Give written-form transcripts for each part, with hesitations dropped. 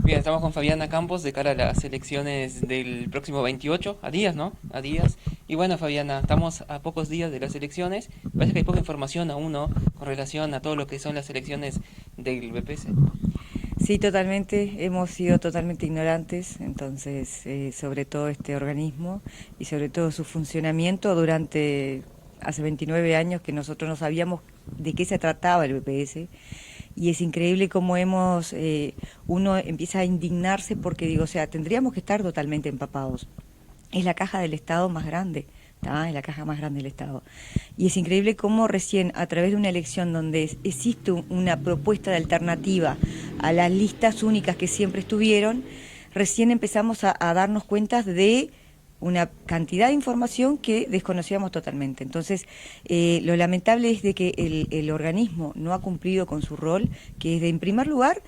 Bien, estamos con Fabiana Campos de cara a las elecciones del próximo 28, a días, ¿no? A días. Y bueno, Fabiana, estamos a pocos días de las elecciones. Parece que hay poca información aún, ¿no? Con relación a todo lo que son las elecciones del BPS. Sí, totalmente. Hemos sido totalmente ignorantes, entonces, sobre todo este organismo y sobre todo su funcionamiento durante hace 29 años que nosotros no sabíamos de qué se trataba el BPS. Y es increíble cómo uno empieza a indignarse porque digo, o sea, tendríamos que estar totalmente empapados. Es la caja del Estado más grande. ¿Tá? Es la caja más grande del Estado. Y es increíble cómo recién, a través de una elección donde existe una propuesta de alternativa a las listas únicas que siempre estuvieron, recién empezamos a darnos cuenta de una cantidad de información que desconocíamos totalmente. Entonces, lo lamentable es de que el organismo no ha cumplido con su rol, que es de, en primer lugar,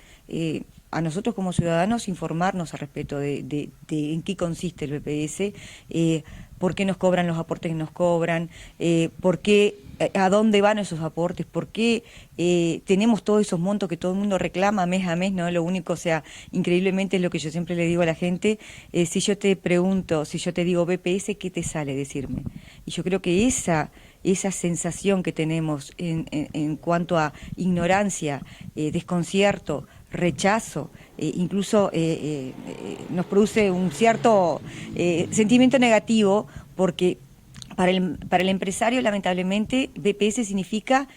a nosotros como ciudadanos informarnos al respecto de en qué consiste el BPS, por qué nos cobran los aportes que nos cobran, por qué, a dónde van esos aportes, por qué tenemos todos esos montos que todo el mundo reclama mes a mes, ¿no? Lo único, o sea, increíblemente es lo que yo siempre le digo a la gente, si yo te pregunto, si yo te digo BPS, ¿qué te sale decirme? Y yo creo que esa sensación que tenemos en cuanto a ignorancia, desconcierto, rechazo, incluso nos produce un cierto sentimiento negativo porque para el empresario, lamentablemente, BPS significa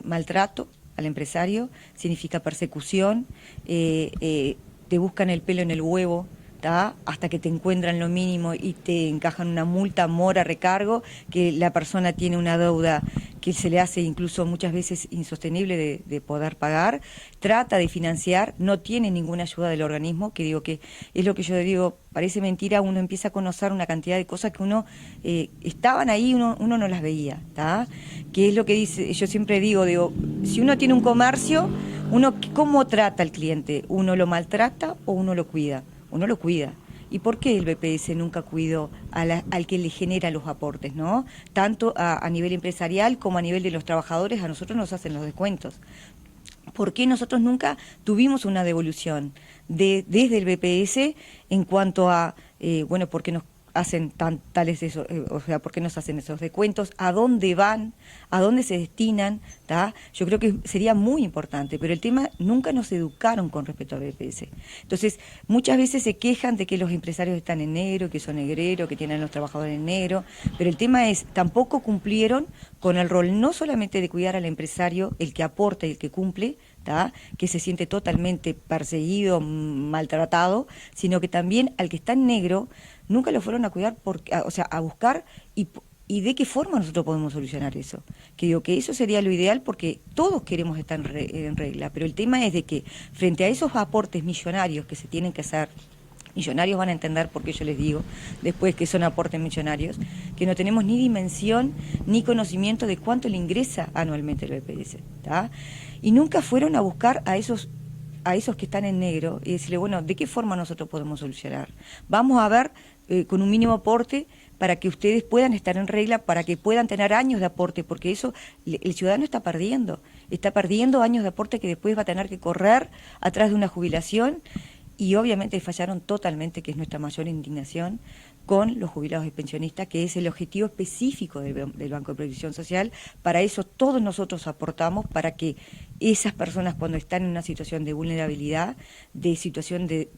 maltrato al empresario, significa persecución, te buscan el pelo en el huevo, ¿tá? Hasta que te encuentran lo mínimo y te encajan una multa, mora, recargo, que la persona tiene una deuda que se le hace incluso muchas veces insostenible de poder pagar, trata de financiar, no tiene ninguna ayuda del organismo, que digo que es lo que yo digo, parece mentira, uno empieza a conocer una cantidad de cosas que uno estaban ahí, uno no las veía, ¿tá? Que es lo que dice, yo siempre digo, si uno tiene un comercio, uno ¿cómo trata al cliente? ¿Uno lo maltrata o uno lo cuida? Uno lo cuida. ¿Y por qué el BPS nunca cuidó al que le genera los aportes, ¿no? Tanto a nivel empresarial como a nivel de los trabajadores, a nosotros nos hacen los descuentos. ¿Por qué nosotros nunca tuvimos una devolución desde el BPS en cuanto a, bueno, por qué nos hacen tales esos, o sea, por qué nos hacen esos descuentos, a dónde van, a dónde se destinan, ¿tá? Yo creo que sería muy importante, pero el tema nunca nos educaron con respecto al BPS. Entonces, muchas veces se quejan de que los empresarios están en negro, que son negreros, que tienen a los trabajadores en negro, pero el tema es, tampoco cumplieron con el rol no solamente de cuidar al empresario, el que aporta y el que cumple, ¿tá? Que se siente totalmente perseguido, maltratado, sino que también al que está en negro nunca lo fueron a cuidar, o sea, a buscar y de qué forma nosotros podemos solucionar eso. Que digo que eso sería lo ideal porque todos queremos estar en regla, pero el tema es de que frente a esos aportes millonarios que se tienen que hacer, millonarios van a entender por qué yo les digo, después que son aportes millonarios, que no tenemos ni dimensión ni conocimiento de cuánto le ingresa anualmente el BPS, ¿tá? Y nunca fueron a buscar a esos que están en negro y decirle, bueno, ¿de qué forma nosotros podemos solucionar? Vamos a ver con un mínimo aporte para que ustedes puedan estar en regla, para que puedan tener años de aporte, porque eso el ciudadano está perdiendo años de aporte que después va a tener que correr atrás de una jubilación y obviamente fallaron totalmente, que es nuestra mayor indignación, con los jubilados y pensionistas, que es el objetivo específico del Banco de Previsión Social. Para eso todos nosotros aportamos, para que esas personas cuando están en una situación de vulnerabilidad, de situación de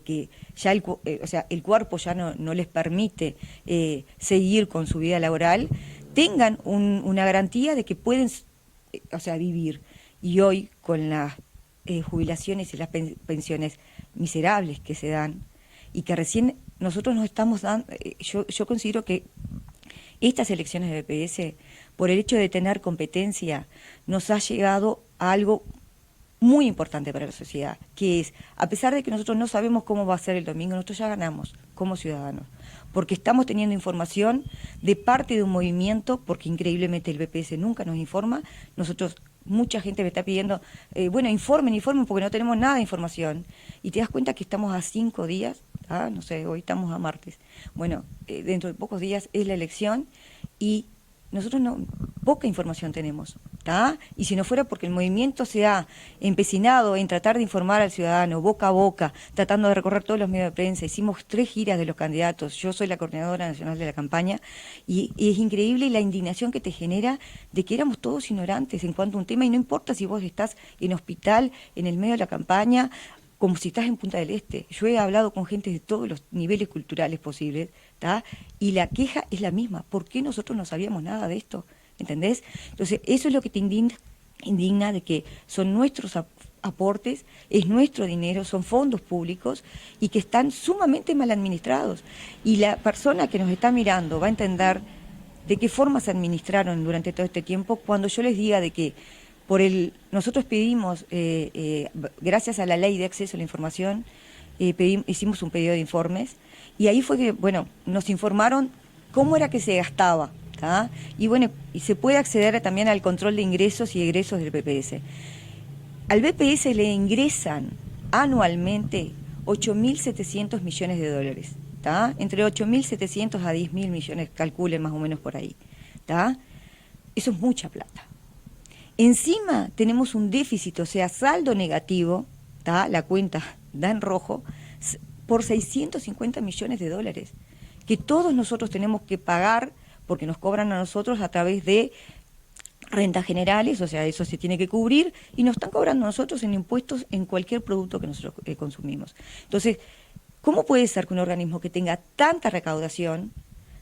que ya o sea, el cuerpo ya no les permite seguir con su vida laboral, tengan una garantía de que pueden o sea, vivir. Y hoy, con las jubilaciones y las pensiones miserables que se dan, y que recién nosotros nos estamos dando, yo considero que estas elecciones de BPS, por el hecho de tener competencia, nos ha llegado a algo muy importante para la sociedad, que es, a pesar de que nosotros no sabemos cómo va a ser el domingo, nosotros ya ganamos como ciudadanos, porque estamos teniendo información de parte de un movimiento, porque increíblemente el BPS nunca nos informa, nosotros mucha gente me está pidiendo, bueno, informen, porque no tenemos nada de información. Y te das cuenta que estamos a 5 días, no sé, hoy estamos a martes. Bueno, dentro de pocos días es la elección y nosotros no, poca información tenemos, ¿tá? Y si no fuera porque el movimiento se ha empecinado en tratar de informar al ciudadano boca a boca, tratando de recorrer todos los medios de prensa, hicimos 3 giras de los candidatos, yo soy la coordinadora nacional de la campaña, y es increíble la indignación que te genera de que éramos todos ignorantes en cuanto a un tema, y no importa si vos estás en hospital, en el medio de la campaña, como si estás en Punta del Este. Yo he hablado con gente de todos los niveles culturales posibles, ¿tá? Y la queja es la misma. ¿Por qué nosotros no sabíamos nada de esto? ¿Entendés? Entonces, eso es lo que te indigna de que son nuestros aportes, es nuestro dinero, son fondos públicos y que están sumamente mal administrados. Y la persona que nos está mirando va a entender de qué forma se administraron durante todo este tiempo cuando yo les diga de que nosotros pedimos, gracias a la ley de acceso a la información, hicimos un pedido de informes y ahí fue que, bueno, nos informaron cómo era que se gastaba, ¿tá? Y bueno, y se puede acceder también al control de ingresos y egresos del BPS. Al BPS le ingresan anualmente 8.700 millones de dólares, ¿tá? Entre 8.700 a 10.000 millones, calculen más o menos por ahí, ¿tá? Eso es mucha plata. Encima tenemos un déficit, o sea, saldo negativo, ¿tá? La cuenta da en rojo, por 650 millones de dólares, que todos nosotros tenemos que pagar porque nos cobran a nosotros a través de rentas generales, o sea, eso se tiene que cubrir, y nos están cobrando a nosotros en impuestos en cualquier producto que nosotros consumimos. Entonces, ¿cómo puede ser que un organismo que tenga tanta recaudación,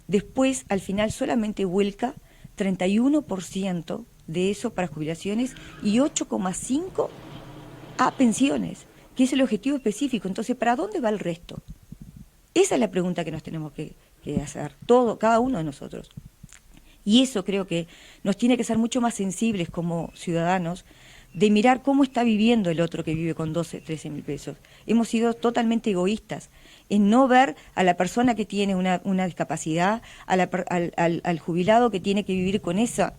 después al final solamente vuelca 31% de eso para jubilaciones y 8,5% a pensiones, que es el objetivo específico? Entonces, ¿para dónde va el resto? Esa es la pregunta que nos tenemos que hacer, cada uno de nosotros. Y eso creo que nos tiene que ser mucho más sensibles como ciudadanos, de mirar cómo está viviendo el otro que vive con 12, 13 mil pesos. Hemos sido totalmente egoístas en no ver a la persona que tiene una discapacidad, al jubilado que tiene que vivir con esa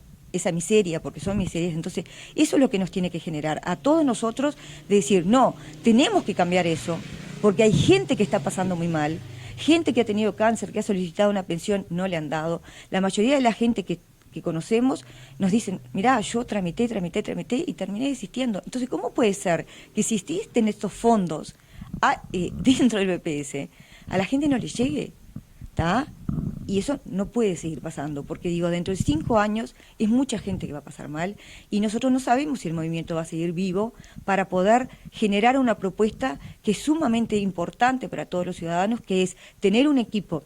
miseria, porque son miserias. Entonces, eso es lo que nos tiene que generar a todos nosotros, de decir, no, tenemos que cambiar eso, porque hay gente que está pasando muy mal, gente que ha tenido cáncer, que ha solicitado una pensión, no le han dado. La mayoría de la gente que conocemos nos dicen, mirá, yo tramité y terminé desistiendo. Entonces, ¿cómo puede ser que si existen estos fondos dentro del BPS, a la gente no le llegue? ¿Tá? Y eso no puede seguir pasando, porque digo, dentro de 5 años es mucha gente que va a pasar mal y nosotros no sabemos si el movimiento va a seguir vivo para poder generar una propuesta que es sumamente importante para todos los ciudadanos, que es tener un equipo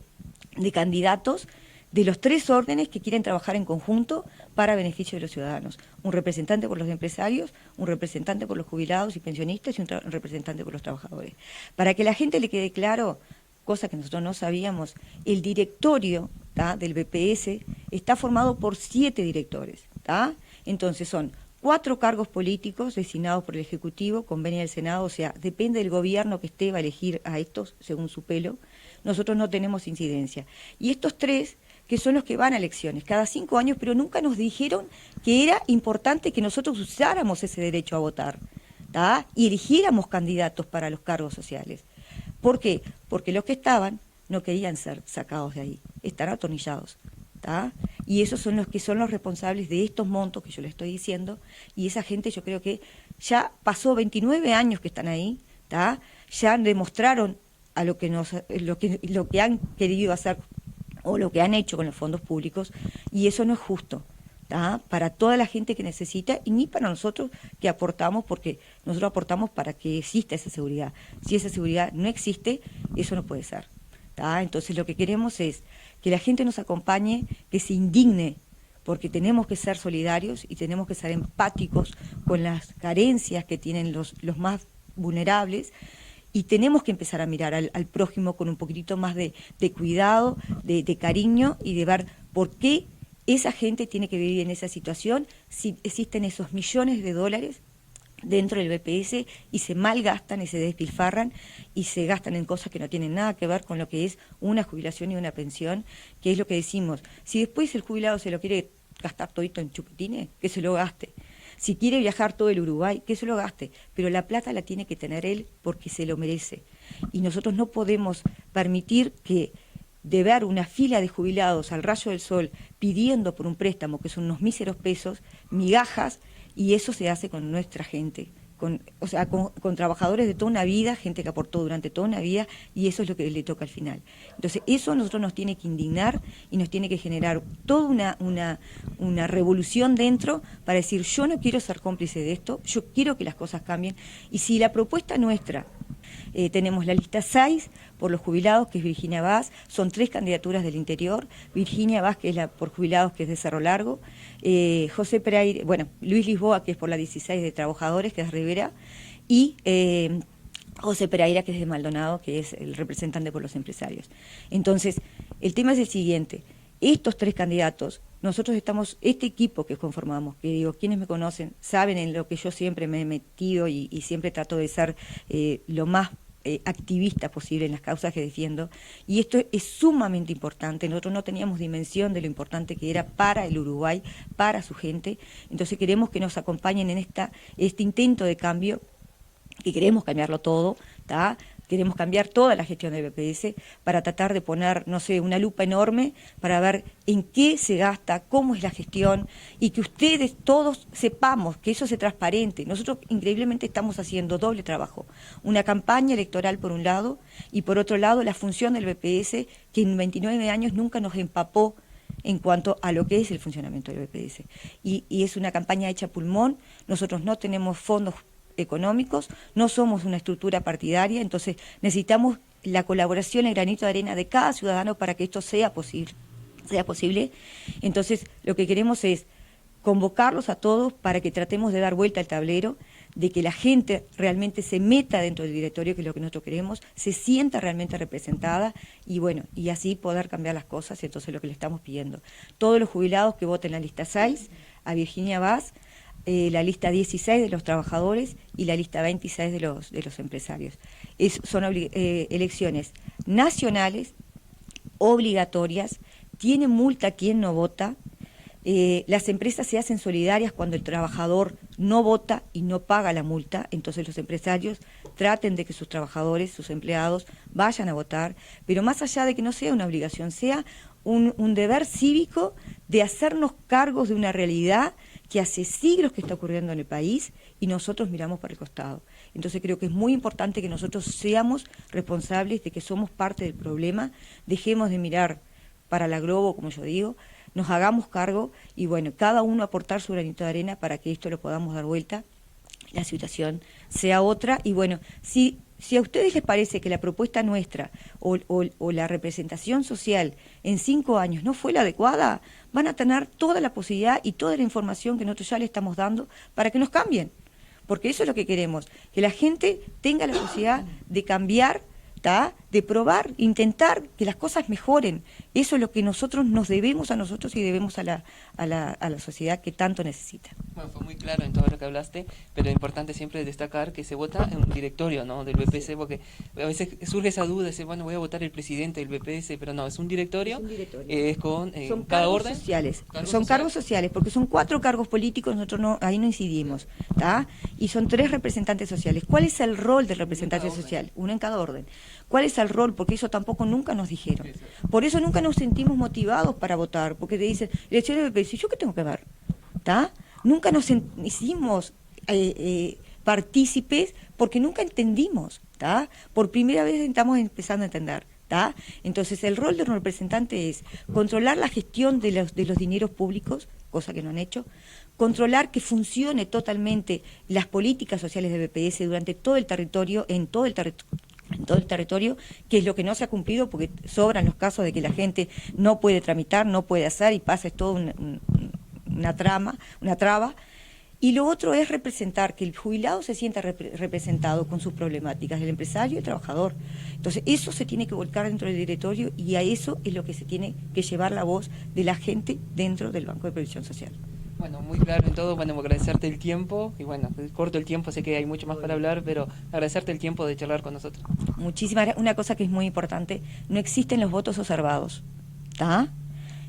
de candidatos de los 3 órdenes que quieren trabajar en conjunto para beneficio de los ciudadanos. Un representante por los empresarios, un representante por los jubilados y pensionistas y un representante por los trabajadores. Para que a la gente le quede claro, cosa que nosotros no sabíamos, el directorio, ¿tá?, del BPS está formado por 7 directores, ¿tá? Entonces son 4 cargos políticos designados por el Ejecutivo, convenio del Senado, o sea, depende del gobierno que esté, va a elegir a estos según su pelo. Nosotros no tenemos incidencia. Y estos 3, que son los que van a elecciones cada 5 años, pero nunca nos dijeron que era importante que nosotros usáramos ese derecho a votar, ¿tá?, y eligiéramos candidatos para los cargos sociales. ¿Por qué? Porque los que estaban no querían ser sacados de ahí, están atornillados, ¿tá? Y esos son los responsables de estos montos que yo les estoy diciendo, y esa gente yo creo que ya pasó 29 años que están ahí, ¿tá? Ya demostraron a lo que han querido hacer o lo que han hecho con los fondos públicos, y eso no es justo, ¿tá?, para toda la gente que necesita y ni para nosotros que aportamos, porque nosotros aportamos para que exista esa seguridad. Si esa seguridad no existe, eso no puede ser, ¿tá? Entonces lo que queremos es que la gente nos acompañe, que se indigne, porque tenemos que ser solidarios y tenemos que ser empáticos con las carencias que tienen los más vulnerables, y tenemos que empezar a mirar al prójimo con un poquitito más de cuidado, de cariño, y de ver por qué esa gente tiene que vivir en esa situación, si existen esos millones de dólares dentro del BPS y se malgastan y se despilfarran y se gastan en cosas que no tienen nada que ver con lo que es una jubilación y una pensión, que es lo que decimos. Si después el jubilado se lo quiere gastar todito en chupetines, que se lo gaste. Si quiere viajar todo el Uruguay, que se lo gaste, pero la plata la tiene que tener él porque se lo merece. Y nosotros no podemos permitir que de ver una fila de jubilados al rayo del sol pidiendo por un préstamo, que son unos míseros pesos, migajas, y eso se hace con nuestra gente. Con trabajadores de toda una vida, gente que aportó durante toda una vida, y eso es lo que le toca al final. Entonces, eso a nosotros nos tiene que indignar y nos tiene que generar toda una revolución dentro para decir, yo no quiero ser cómplice de esto, yo quiero que las cosas cambien, y si la propuesta nuestra, tenemos la lista 6 por los jubilados, que es Virginia Vaz, son 3 candidaturas del interior, Virginia Vaz, que es la por jubilados, que es de Cerro Largo, José Pereira, Luis Lisboa, que es por la 16 de trabajadores, que es Rivera, y José Pereira, que es de Maldonado, que es el representante por los empresarios. Entonces, el tema es el siguiente, estos 3 candidatos, nosotros estamos, este equipo que conformamos, que digo, quienes me conocen, saben en lo que yo siempre me he metido y siempre trato de ser lo más activista posible en las causas que defiendo, y esto es sumamente importante. Nosotros no teníamos dimensión de lo importante que era para el Uruguay, para su gente, entonces queremos que nos acompañen en este intento de cambio, que queremos cambiarlo todo, ¿tá? Queremos cambiar toda la gestión del BPS para tratar de poner, no sé, una lupa enorme para ver en qué se gasta, cómo es la gestión, y que ustedes todos sepamos que eso se transparente. Nosotros increíblemente estamos haciendo doble trabajo, una campaña electoral por un lado, y por otro lado la función del BPS, que en 29 años nunca nos empapó en cuanto a lo que es el funcionamiento del BPS. Y es una campaña hecha a pulmón, nosotros no tenemos fondos económicos, no somos una estructura partidaria, entonces necesitamos la colaboración, el granito de arena de cada ciudadano para que esto sea posible. Entonces, lo que queremos es convocarlos a todos para que tratemos de dar vuelta al tablero, de que la gente realmente se meta dentro del directorio, que es lo que nosotros queremos, se sienta realmente representada, y así poder cambiar las cosas, y entonces lo que le estamos pidiendo. Todos los jubilados que voten la lista 6, a Virginia Vaz, la lista 16 de los trabajadores y la lista 26 de los empresarios. Son elecciones nacionales, obligatorias, tiene multa quien no vota, las empresas se hacen solidarias cuando el trabajador no vota y no paga la multa, entonces los empresarios traten de que sus trabajadores, sus empleados, vayan a votar, pero más allá de que no sea una obligación, sea un deber cívico de hacernos cargos de una realidad que hace siglos que está ocurriendo en el país y nosotros miramos para el costado. Entonces creo que es muy importante que nosotros seamos responsables de que somos parte del problema, dejemos de mirar para la globo, como yo digo, nos hagamos cargo y cada uno aportar su granito de arena para que esto lo podamos dar vuelta, la situación sea otra. Y si a ustedes les parece que la propuesta nuestra o la representación social en 5 años no fue la adecuada, van a tener toda la posibilidad y toda la información que nosotros ya le estamos dando para que nos cambien. Porque eso es lo que queremos, que la gente tenga la posibilidad de cambiar, de probar, intentar que las cosas mejoren. Eso es lo que nosotros nos debemos a nosotros y debemos a la sociedad que tanto necesita. Bueno, fue muy claro en todo lo que hablaste, pero es importante siempre destacar que se vota en un directorio, ¿no?, del BPS, porque a veces surge esa duda, dice, voy a votar el presidente del BPS, pero no, es un directorio, con son cada cargos orden. Sociales, cargos sociales, porque son 4 cargos políticos, nosotros ahí no incidimos, y son 3 representantes sociales. ¿Cuál es el rol del representante social? Uno en cada orden. ¿Cuál es el rol? Porque eso tampoco nunca nos dijeron. Por eso nunca nos sentimos motivados para votar, porque te dicen, elecciones del BPS, ¿yo qué tengo que ver? Nunca nos hicimos partícipes porque nunca entendimos. Por primera vez estamos empezando a entender. Entonces el rol de un representante es controlar la gestión de los dineros públicos, cosa que no han hecho, controlar que funcione totalmente las políticas sociales de BPS durante todo el territorio, en todo el territorio, que es lo que no se ha cumplido porque sobran los casos de que la gente no puede tramitar, no puede hacer y pasa, es todo una traba. Y lo otro es representar, que el jubilado se sienta representado con sus problemáticas, el empresario y el trabajador. Entonces eso se tiene que volcar dentro del directorio y a eso es lo que se tiene que llevar la voz de la gente dentro del Banco de Previsión Social. Bueno, muy claro en todo, agradecerte el tiempo, y corto el tiempo, sé que hay mucho más para hablar, pero agradecerte el tiempo de charlar con nosotros. Muchísimas gracias. Una cosa que es muy importante, no existen los votos observados,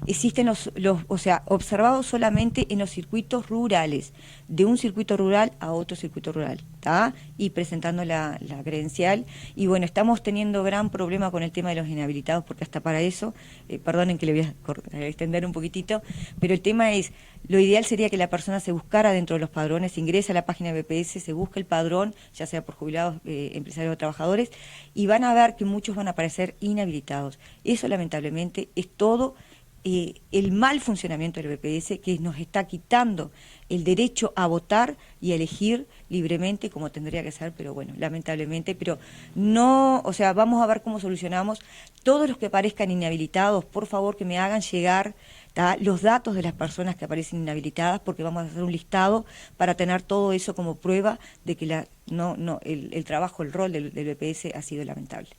existen o sea, observados solamente en los circuitos rurales, de un circuito rural a otro circuito rural, ¿tá? Y presentando la credencial. Y bueno, estamos teniendo gran problema con el tema de los inhabilitados, porque hasta para eso, perdonen que le voy a extender un poquitito, pero el tema es, lo ideal sería que la persona se buscara dentro de los padrones, ingresa a la página de BPS, se busca el padrón, ya sea por jubilados, empresarios o trabajadores, y van a ver que muchos van a aparecer inhabilitados. Eso lamentablemente es todo el mal funcionamiento del BPS, que nos está quitando el derecho a votar y a elegir libremente como tendría que ser, pero bueno, lamentablemente, pero no, o sea, vamos a ver cómo solucionamos. Todos los que parezcan inhabilitados, por favor que me hagan llegar, ¿tá?, los datos de las personas que aparecen inhabilitadas, porque vamos a hacer un listado para tener todo eso como prueba de que el trabajo, el rol del BPS ha sido lamentable.